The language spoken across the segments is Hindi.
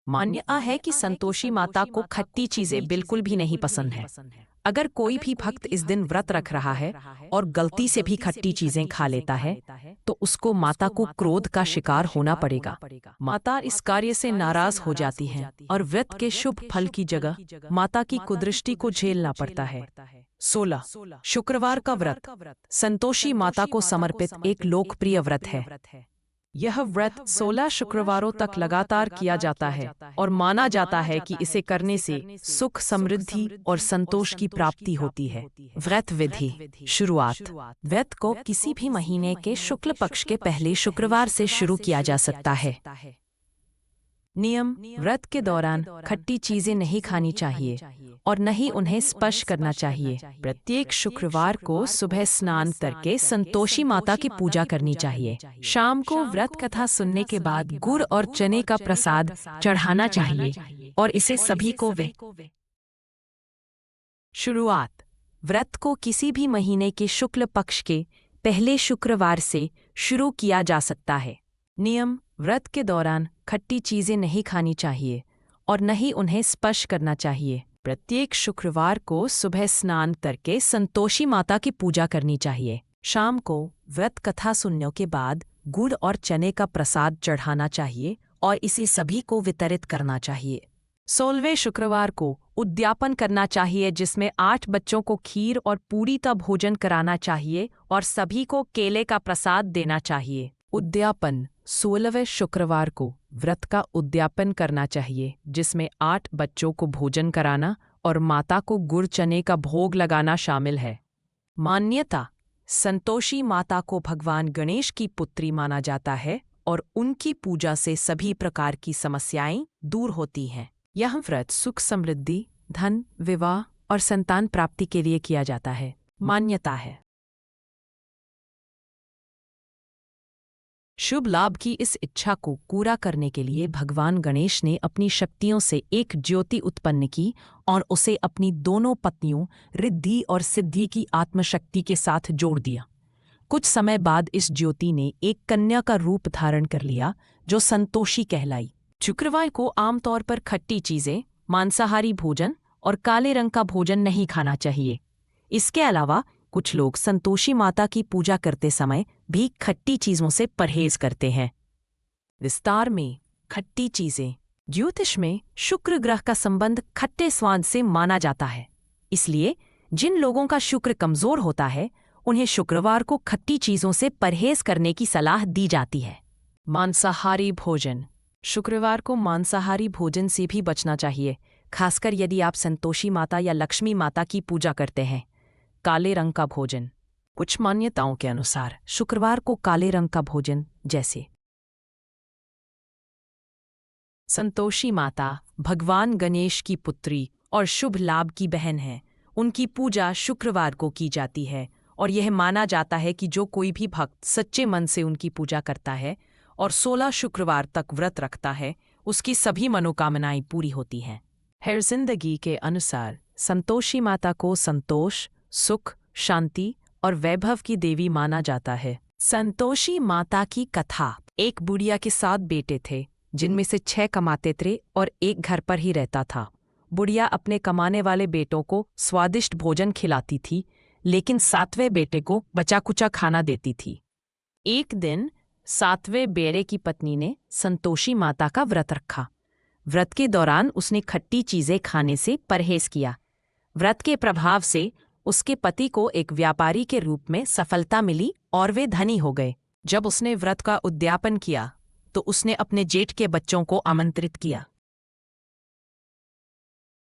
मान्यता है कि संतोषी माता को खट्टी चीजें बिल्कुल भी नहीं पसंद है। अगर कोई भी भक्त इस दिन व्रत रख रहा है और गलती से भी खट्टी चीजें खा लेता है तो उसको माता को क्रोध का शिकार होना पड़ेगा। माता इस कार्य से नाराज हो जाती हैं और व्रत के शुभ फल की जगह माता की कुदृष्टि को झेलना पड़ता है। 16 शुक्रवार का व्रत संतोषी माता को समर्पित एक लोकप्रिय व्रत है। यह व्रत 16 शुक्रवारों तक लगातार किया जाता है और माना जाता है कि इसे करने से सुख, समृद्धि और संतोष की प्राप्ति होती है। व्रत विधि। शुरुआत। व्रत को किसी भी महीने के शुक्ल पक्ष के पहले शुक्रवार से शुरू किया जा सकता है। नियम। व्रत के दौरान खट्टी चीजें नहीं खानी चाहिए और न ही उन्हें स्पर्श करना चाहिए। प्रत्येक शुक्रवार को सुबह स्नान करके संतोषी माता की पूजा करनी चाहिए। शाम को व्रत कथा सुनने के बाद गुड़ और चने का प्रसाद चढ़ाना चाहिए और इसे सभी को शुरुआत। व्रत को किसी भी महीने के शुक्ल पक्ष के पहले शुक्रवार से शुरू किया जा सकता है। नियम। व्रत के दौरान खट्टी चीजें नहीं खानी चाहिए और न ही उन्हें स्पर्श करना चाहिए। प्रत्येक शुक्रवार को सुबह स्नान करके संतोषी माता की पूजा करनी चाहिए। शाम को व्रत कथा सुनने के बाद गुड़ और चने का प्रसाद चढ़ाना चाहिए और इसे सभी को वितरित करना चाहिए। 16वें शुक्रवार को उद्यापन करना चाहिए जिसमें 8 बच्चों को खीर और पूरी का भोजन कराना चाहिए और सभी को केले का प्रसाद देना चाहिए। उद्यापन। 16वें शुक्रवार को व्रत का उद्यापन करना चाहिए जिसमें 8 बच्चों को भोजन कराना और माता को गुड़ चने का भोग लगाना शामिल है। मान्यता। संतोषी माता को भगवान गणेश की पुत्री माना जाता है और उनकी पूजा से सभी प्रकार की समस्याएं दूर होती हैं। यह व्रत सुख, समृद्धि, धन, विवाह और संतान प्राप्ति के लिए किया जाता है। मान्यता है शुभ लाभ की इस इच्छा को पूरा करने के लिए भगवान गणेश ने अपनी शक्तियों से एक ज्योति उत्पन्न की और उसे अपनी दोनों पत्नियों रिद्धि और सिद्धि की आत्मशक्ति के साथ जोड़ दिया। कुछ समय बाद इस ज्योति ने एक कन्या का रूप धारण कर लिया जो संतोषी कहलाई। शुक्रवार को आमतौर पर खट्टी चीजें, मांसाहारी भोजन और काले रंग का भोजन नहीं खाना चाहिए। इसके अलावा कुछ लोग संतोषी माता की पूजा करते समय भी खट्टी चीजों से परहेज करते हैं। विस्तार में। खट्टी चीजें। ज्योतिष में शुक्र ग्रह का संबंध खट्टे स्वाद से माना जाता है, इसलिए जिन लोगों का शुक्र कमजोर होता है उन्हें शुक्रवार को खट्टी चीजों से परहेज करने की सलाह दी जाती है। मांसाहारी भोजन। शुक्रवार को मांसाहारी भोजन से भी बचना चाहिए, खासकर यदि आप संतोषी माता या लक्ष्मी माता की पूजा करते हैं। काले रंग का भोजन। कुछ मान्यताओं के अनुसार शुक्रवार को काले रंग का भोजन जैसे संतोषी माता भगवान गणेश की पुत्री और शुभ लाभ की बहन है, उनकी पूजा शुक्रवार को की जाती है और यह माना जाता है कि जो कोई भी भक्त सच्चे मन से उनकी पूजा करता है और 16 शुक्रवार तक व्रत रखता है उसकी सभी मनोकामनाएं पूरी होती हैं। हर जिंदगी के अनुसार संतोषी माता को संतोष, सुख, शांति और वैभव की देवी माना जाता है। संतोषी माता की कथा। एक बुढ़िया के 7 बेटे थे जिनमें से 6 कमाते थे और एक घर पर ही रहता था। बुढ़िया अपने कमाने वाले बेटों को स्वादिष्ट भोजन खिलाती थी लेकिन 7वें बेटे को बचा कुचा खाना देती थी। एक दिन 7वें बेटे की पत्नी ने संतोषी माता का व्रत रखा। व्रत के दौरान उसने खट्टी चीजें खाने से परहेज किया। व्रत के प्रभाव से उसके पति को एक व्यापारी के रूप में सफलता मिली और वे धनी हो गए। जब उसने व्रत का उद्यापन किया तो उसने अपने जेठ के बच्चों को आमंत्रित किया।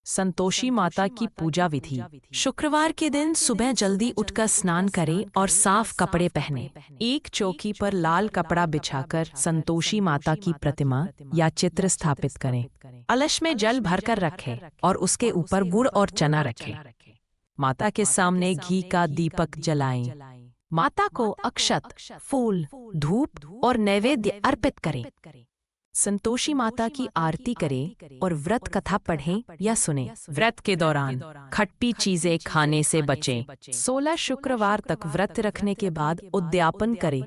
संतोषी माता की पूजा विधि। शुक्रवार के दिन सुबह जल्दी उठकर स्नान करें और साफ कपड़े पहने। एक चौकी पर लाल कपड़ा बिछाकर संतोषी माता की प्रतिमा या चित्र स्थापित करें। कलश में जल भरकर रखें और उसके ऊपर गुड़ और चना रखें। माता के सामने घी का दीपक जलाएं। माता को अक्षत, फूल, धूप और नैवेद्य अर्पित करें। संतोषी माता की आरती करें और व्रत कथा पढ़ें या सुनें। व्रत के दौरान खट्टी चीजें खाने से बचें। 16 शुक्रवार तक व्रत रखने के बाद उद्यापन करें।